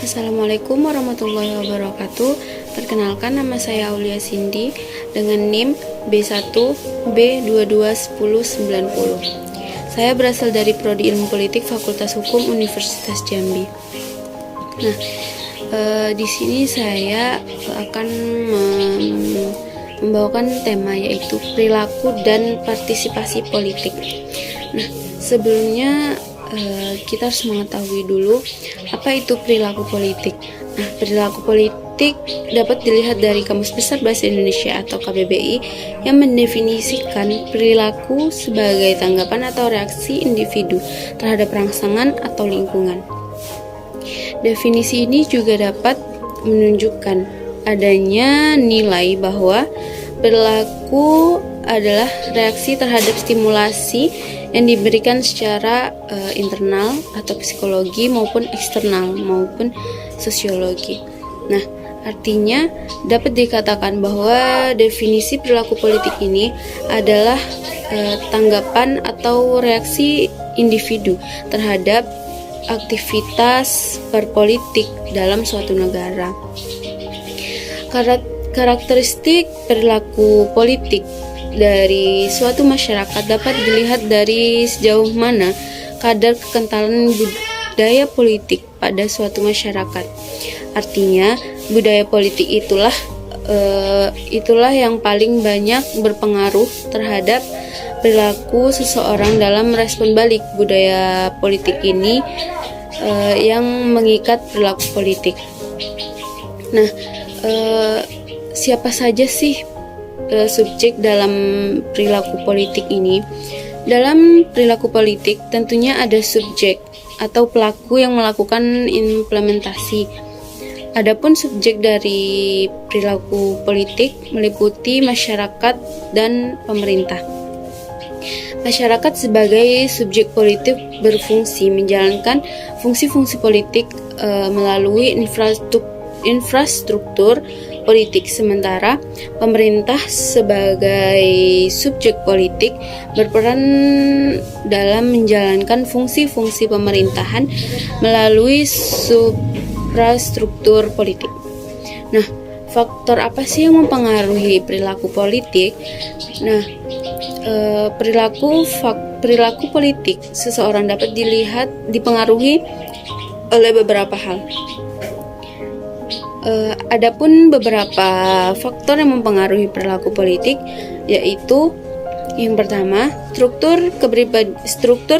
Assalamualaikum warahmatullahi wabarakatuh. Perkenalkan, nama saya Aulia Cindy dengan NIM B1B221090. Saya berasal dari Prodi Ilmu Politik Fakultas Hukum Universitas Jambi. Nah, di sini saya akan membawakan tema yaitu perilaku dan partisipasi politik. Nah, sebelumnya kita harus mengetahui dulu apa itu perilaku politik. Nah, perilaku politik dapat dilihat dari Kamus Besar Bahasa Indonesia atau KBBI yang mendefinisikan perilaku sebagai tanggapan atau reaksi individu terhadap rangsangan atau lingkungan. Definisi ini juga dapat menunjukkan adanya nilai bahwa perilaku adalah reaksi terhadap stimulasi yang diberikan secara internal atau psikologi maupun eksternal maupun sosiologi. Nah, artinya dapat dikatakan bahwa definisi perilaku politik ini adalah tanggapan atau reaksi individu terhadap aktivitas berpolitik dalam suatu negara. Karakteristik perilaku politik dari suatu masyarakat dapat dilihat dari sejauh mana kadar kekentalan budaya politik pada suatu masyarakat. Artinya, budaya politik itulah yang paling banyak berpengaruh terhadap perilaku seseorang dalam respon balik budaya politik ini yang mengikat perilaku politik. Nah, siapa saja sih subjek dalam perilaku politik ini? Dalam perilaku politik tentunya ada subjek atau pelaku yang melakukan implementasi. Adapun subjek dari perilaku politik meliputi masyarakat dan pemerintah. Masyarakat sebagai subjek politik berfungsi menjalankan fungsi-fungsi politik melalui infrastruktur politik, sementara pemerintah sebagai subjek politik berperan dalam menjalankan fungsi-fungsi pemerintahan melalui suprastruktur politik. Nah, faktor apa sih yang mempengaruhi perilaku politik? Nah, perilaku politik seseorang dapat dipengaruhi oleh beberapa hal. Adapun beberapa faktor yang mempengaruhi perilaku politik, yaitu yang pertama, struktur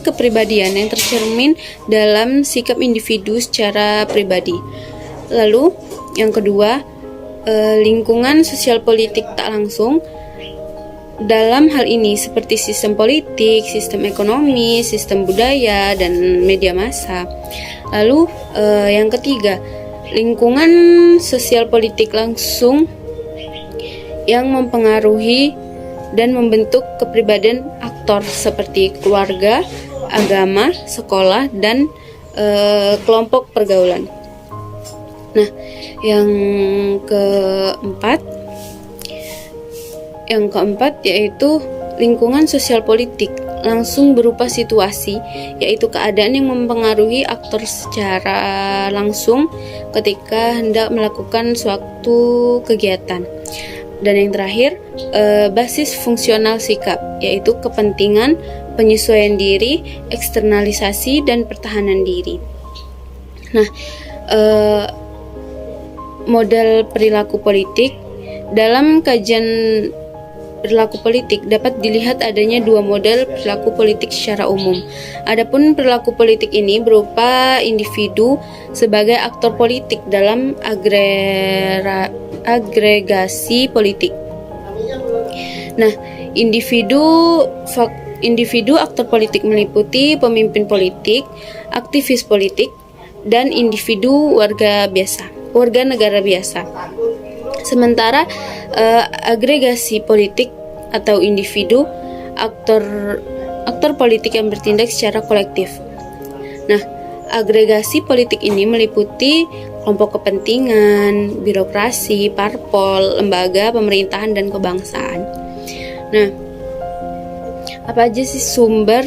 kepribadian yang tercermin dalam sikap individu secara pribadi. Lalu, yang kedua, lingkungan sosial politik tak langsung. Dalam hal ini seperti sistem politik, sistem ekonomi, sistem budaya, dan media massa. Lalu, yang ketiga, lingkungan sosial politik langsung yang mempengaruhi dan membentuk kepribadian aktor seperti keluarga, agama, sekolah, dan kelompok pergaulan. Nah, yang keempat yaitu lingkungan sosial politik langsung berupa situasi, yaitu keadaan yang mempengaruhi aktor secara langsung ketika hendak melakukan suatu kegiatan. Dan yang terakhir, basis fungsional sikap, yaitu kepentingan, penyesuaian diri, eksternalisasi, dan pertahanan diri. Nah, model perilaku politik dalam kajian perilaku politik dapat dilihat adanya dua model perilaku politik secara umum. Adapun perilaku politik ini berupa individu sebagai aktor politik dalam agregasi politik. Nah, individu aktor politik meliputi pemimpin politik, aktivis politik, dan individu warga negara biasa. Sementara agregasi politik atau individu aktor politik yang bertindak secara kolektif. Nah, agregasi politik ini meliputi kelompok kepentingan, birokrasi, parpol, lembaga pemerintahan, dan kebangsaan. Nah, apa aja sih sumber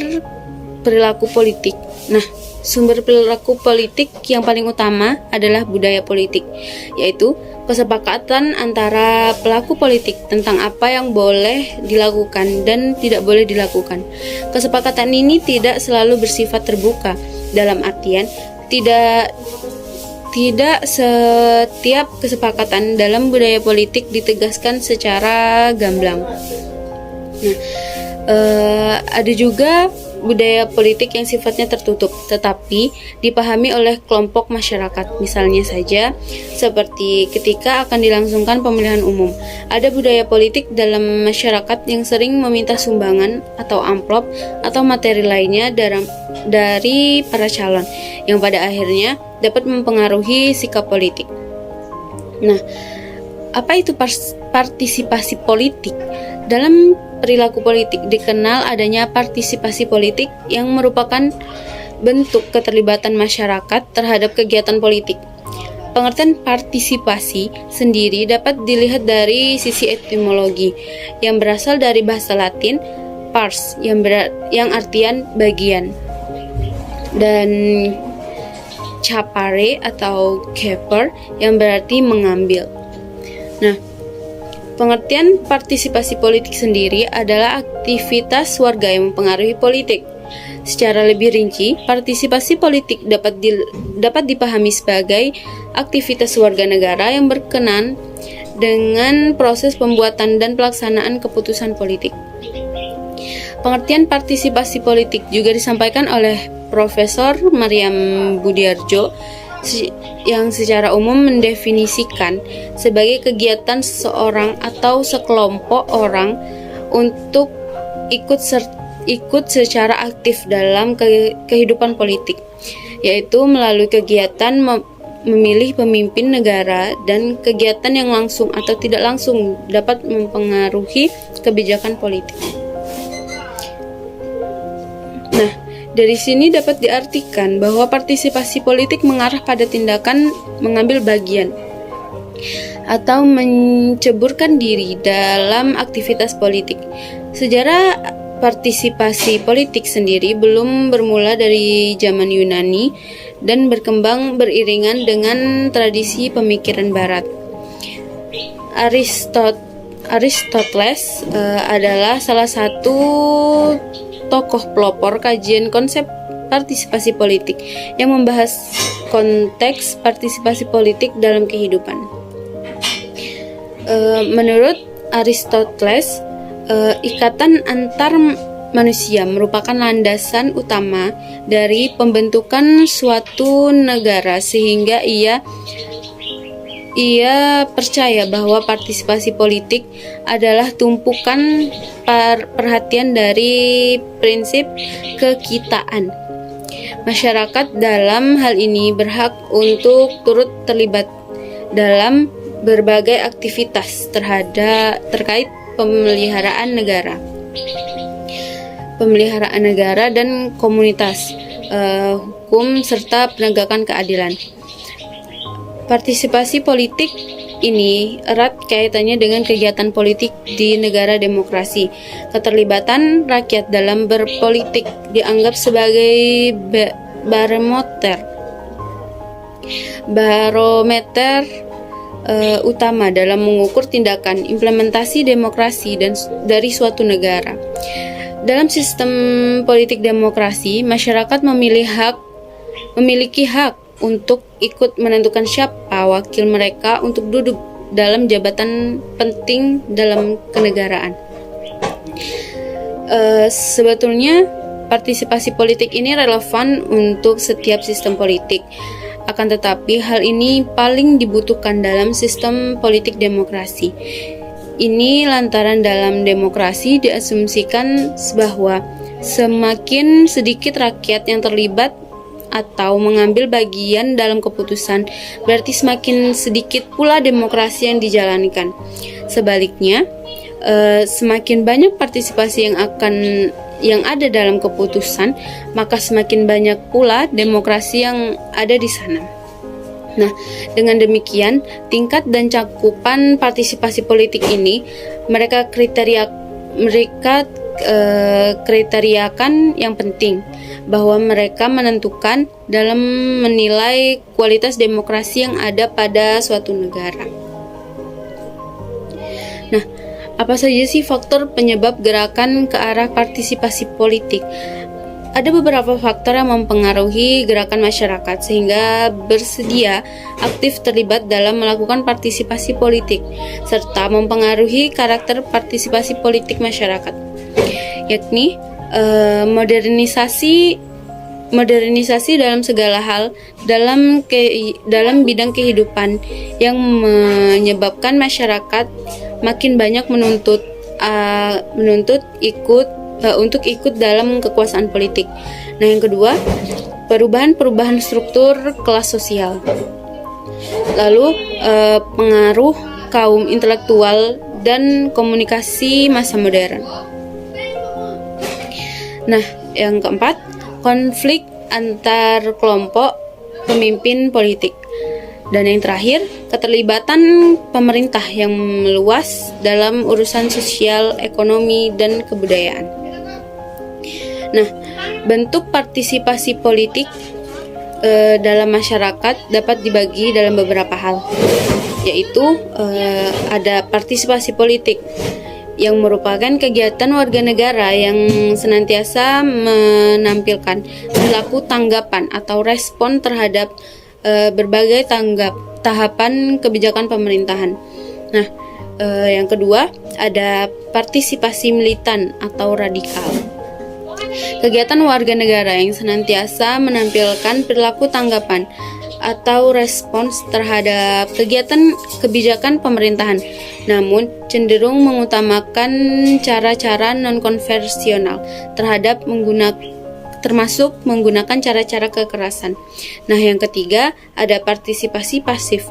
perilaku politik? Nah, Sumber perilaku politik yang paling utama adalah budaya politik, yaitu kesepakatan antara pelaku politik tentang apa yang boleh dilakukan dan tidak boleh dilakukan. Kesepakatan ini tidak selalu bersifat terbuka, dalam artian tidak setiap kesepakatan dalam budaya politik ditegaskan secara gamblang. Ada juga budaya politik yang sifatnya tertutup, tetapi dipahami oleh kelompok masyarakat. Misalnya saja, seperti ketika akan dilangsungkan pemilihan umum, ada budaya politik dalam masyarakat yang sering meminta sumbangan atau amplop atau materi lainnya dari para calon, yang pada akhirnya dapat mempengaruhi sikap politik. Nah, apa itu partisipasi politik? Dalam perilaku politik dikenal adanya partisipasi politik yang merupakan bentuk keterlibatan masyarakat terhadap kegiatan politik. Pengertian partisipasi sendiri dapat dilihat dari sisi etimologi yang berasal dari bahasa Latin pars yang artian bagian, dan capare atau caper yang berarti mengambil. Nah, pengertian partisipasi politik sendiri adalah aktivitas warga yang mempengaruhi politik. Secara lebih rinci, partisipasi politik dapat dipahami sebagai aktivitas warga negara yang berkenan dengan proses pembuatan dan pelaksanaan keputusan politik. Pengertian partisipasi politik juga disampaikan oleh Profesor Maryam Budiardjo yang secara umum mendefinisikan sebagai kegiatan seseorang atau sekelompok orang untuk ikut secara aktif dalam kehidupan politik, yaitu melalui kegiatan memilih pemimpin negara dan kegiatan yang langsung atau tidak langsung dapat mempengaruhi kebijakan politik. Nah, dari sini dapat diartikan bahwa partisipasi politik mengarah pada tindakan mengambil bagian atau menceburkan diri dalam aktivitas politik. Sejarah partisipasi politik sendiri belum bermula dari zaman Yunani dan berkembang beriringan dengan tradisi pemikiran Barat. Aristoteles adalah salah satu tokoh pelopor kajian konsep partisipasi politik yang membahas konteks partisipasi politik dalam kehidupan. Menurut Aristoteles, ikatan antar manusia merupakan landasan utama dari pembentukan suatu negara, sehingga ia percaya bahwa partisipasi politik adalah tumpukan perhatian dari prinsip kekitaan. Masyarakat dalam hal ini berhak untuk turut terlibat dalam berbagai aktivitas terkait pemeliharaan negara dan komunitas, hukum serta penegakan keadilan. Partisipasi politik ini erat kaitannya dengan kegiatan politik di negara demokrasi. Keterlibatan rakyat dalam berpolitik dianggap sebagai barometer utama dalam mengukur tindakan implementasi demokrasi dari suatu negara. Dalam sistem politik demokrasi, masyarakat memiliki hak untuk ikut menentukan siapa wakil mereka untuk duduk dalam jabatan penting dalam kenegaraan. Sebetulnya partisipasi politik ini relevan untuk setiap sistem politik. Akan tetapi hal ini paling dibutuhkan dalam sistem politik demokrasi. Ini lantaran dalam demokrasi diasumsikan bahwa semakin sedikit rakyat yang terlibat atau mengambil bagian dalam keputusan, berarti semakin sedikit pula demokrasi yang dijalankan. Sebaliknya, semakin banyak partisipasi yang ada dalam keputusan, maka semakin banyak pula demokrasi yang ada di sana. Nah, dengan demikian, tingkat dan cakupan partisipasi politik ini, mereka kriteriakan yang penting bahwa mereka menentukan dalam menilai kualitas demokrasi yang ada pada suatu negara. Nah, apa saja sih faktor penyebab gerakan ke arah partisipasi politik? Ada beberapa faktor yang mempengaruhi gerakan masyarakat sehingga bersedia aktif terlibat dalam melakukan partisipasi politik serta mempengaruhi karakter partisipasi politik masyarakat, yakni modernisasi dalam segala hal dalam bidang kehidupan yang menyebabkan masyarakat makin banyak menuntut untuk ikut dalam kekuasaan politik. Nah, yang kedua, perubahan struktur kelas sosial. Lalu pengaruh kaum intelektual dan komunikasi masa modern. Nah, yang keempat, konflik antar kelompok pemimpin politik. Dan yang terakhir, keterlibatan pemerintah yang meluas dalam urusan sosial, ekonomi, dan kebudayaan. Nah, bentuk partisipasi politik dalam masyarakat dapat dibagi dalam beberapa hal, yaitu ada partisipasi politik yang merupakan kegiatan warga negara yang senantiasa menampilkan perilaku tanggapan atau respon terhadap berbagai tahapan kebijakan pemerintahan. Nah, yang kedua ada partisipasi militan atau radikal. Kegiatan warga negara yang senantiasa menampilkan perilaku tanggapan atau respons terhadap kegiatan kebijakan pemerintahan, namun cenderung mengutamakan cara-cara non-konvensional termasuk menggunakan cara-cara kekerasan. Nah, yang ketiga ada partisipasi pasif.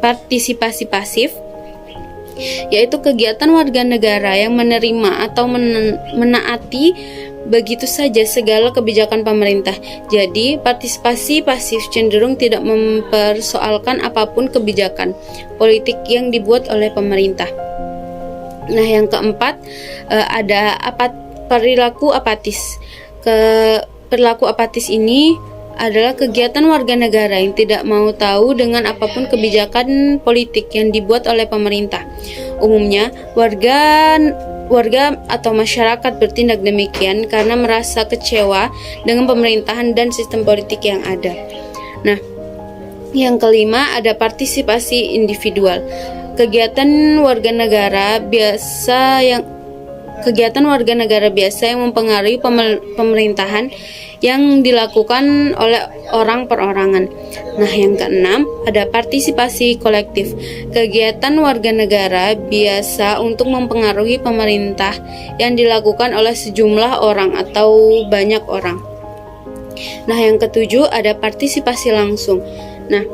Partisipasi pasif yaitu kegiatan warga negara yang menerima atau menaati begitu saja segala kebijakan pemerintah. Jadi, partisipasi pasif cenderung tidak mempersoalkan apapun kebijakan politik yang dibuat oleh pemerintah. Nah, yang keempat ada perilaku apatis. Perilaku apatis ini adalah kegiatan warga negara yang tidak mau tahu dengan apapun kebijakan politik yang dibuat oleh pemerintah. Umumnya, warga atau masyarakat bertindak demikian karena merasa kecewa dengan pemerintahan dan sistem politik yang ada. Nah, yang kelima ada partisipasi individual. Kegiatan warga negara biasa yang mempengaruhi pemerintahan yang dilakukan oleh orang perorangan. Nah, yang keenam ada partisipasi kolektif. Kegiatan warga negara biasa untuk mempengaruhi pemerintah yang dilakukan oleh sejumlah orang atau banyak orang. Nah, yang ketujuh ada partisipasi langsung. Nah,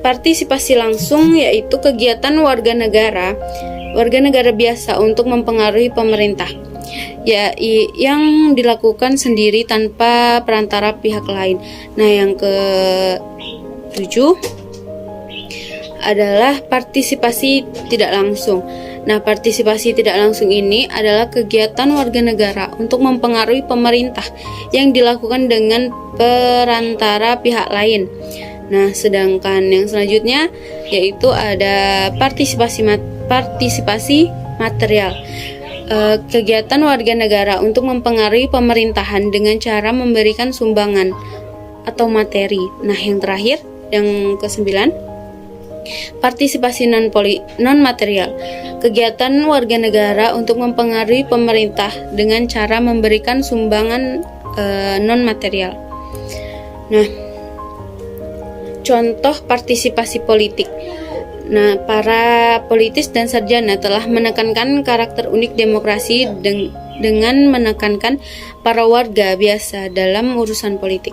partisipasi langsung yaitu kegiatan warga negara biasa untuk mempengaruhi pemerintah, ya yang dilakukan sendiri tanpa perantara pihak lain. Nah, yang ke-7 adalah partisipasi tidak langsung. Nah, partisipasi tidak langsung ini adalah kegiatan warga negara untuk mempengaruhi pemerintah yang dilakukan dengan perantara pihak lain. Nah, sedangkan yang selanjutnya yaitu ada partisipasi material. Kegiatan warga negara untuk mempengaruhi pemerintahan dengan cara memberikan sumbangan atau materi. Nah, yang terakhir, yang ke-9, partisipasi non material. Kegiatan warga negara untuk mempengaruhi pemerintah dengan cara memberikan sumbangan non material. Nah, contoh partisipasi politik. Nah, para politis dan sarjana telah menekankan karakter unik demokrasi dengan menekankan para warga biasa dalam urusan politik.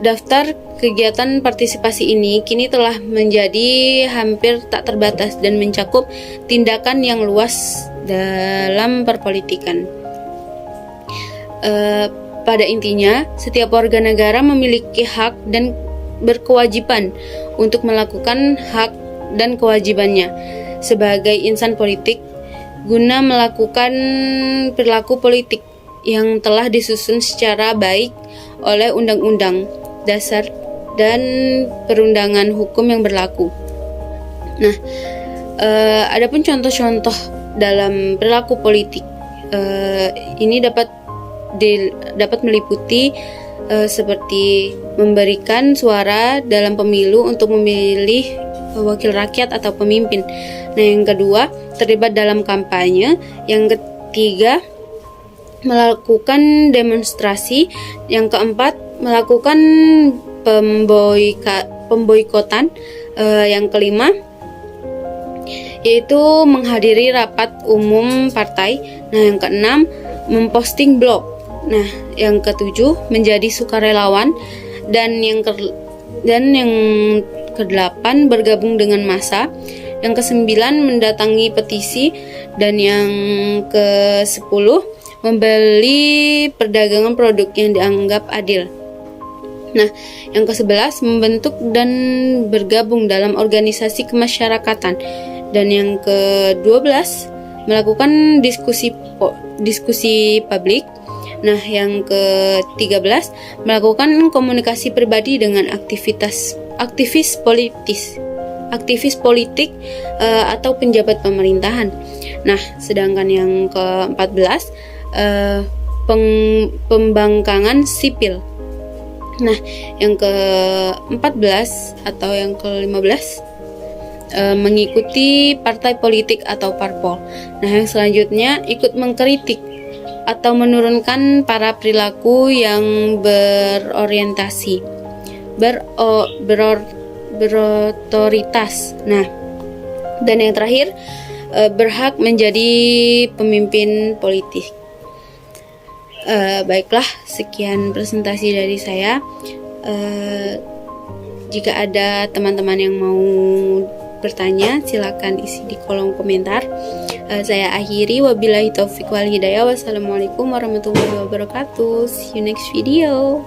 Daftar kegiatan partisipasi ini kini telah menjadi hampir tak terbatas dan mencakup tindakan yang luas dalam perpolitikan. Pada intinya, setiap warga negara memiliki hak dan berkewajiban untuk melakukan hak dan kewajibannya sebagai insan politik guna melakukan perilaku politik yang telah disusun secara baik oleh Undang-Undang Dasar dan perundangan hukum yang berlaku. Nah, adapun contoh-contoh dalam perilaku politik ini dapat meliputi seperti memberikan suara dalam pemilu untuk memilih wakil rakyat atau pemimpin. Nah, yang kedua, terlibat dalam kampanye. Yang ketiga, melakukan demonstrasi. Yang keempat, melakukan pemboikotan. Yang kelima, yaitu menghadiri rapat umum partai. Nah, yang keenam, memposting blog. Nah, yang ketujuh, menjadi sukarelawan. Dan yang kedelapan, bergabung dengan massa. Yang kesembilan, mendatangi petisi. Dan yang kesepuluh, membeli perdagangan produk yang dianggap adil. Nah, yang ke-11, membentuk dan bergabung dalam organisasi kemasyarakatan. Dan yang ke-12, melakukan diskusi publik. Nah, yang ke-13, melakukan komunikasi pribadi dengan aktivis politik atau penjabat pemerintahan. Nah, sedangkan yang ke-14, pembangkangan sipil. Nah, yang ke-14 atau yang ke-15, mengikuti partai politik atau parpol. Nah, yang selanjutnya, ikut mengkritik atau menurunkan para perilaku yang berorientasi berotoritas. Nah, dan yang terakhir, berhak menjadi pemimpin politik. Baiklah, sekian presentasi dari saya. Jika ada teman-teman yang mau bertanya, silakan isi di kolom komentar. Saya akhiri, wabillahi taufiq wal hidayah. Wassalamualaikum warahmatullahi wabarakatuh. See you next video.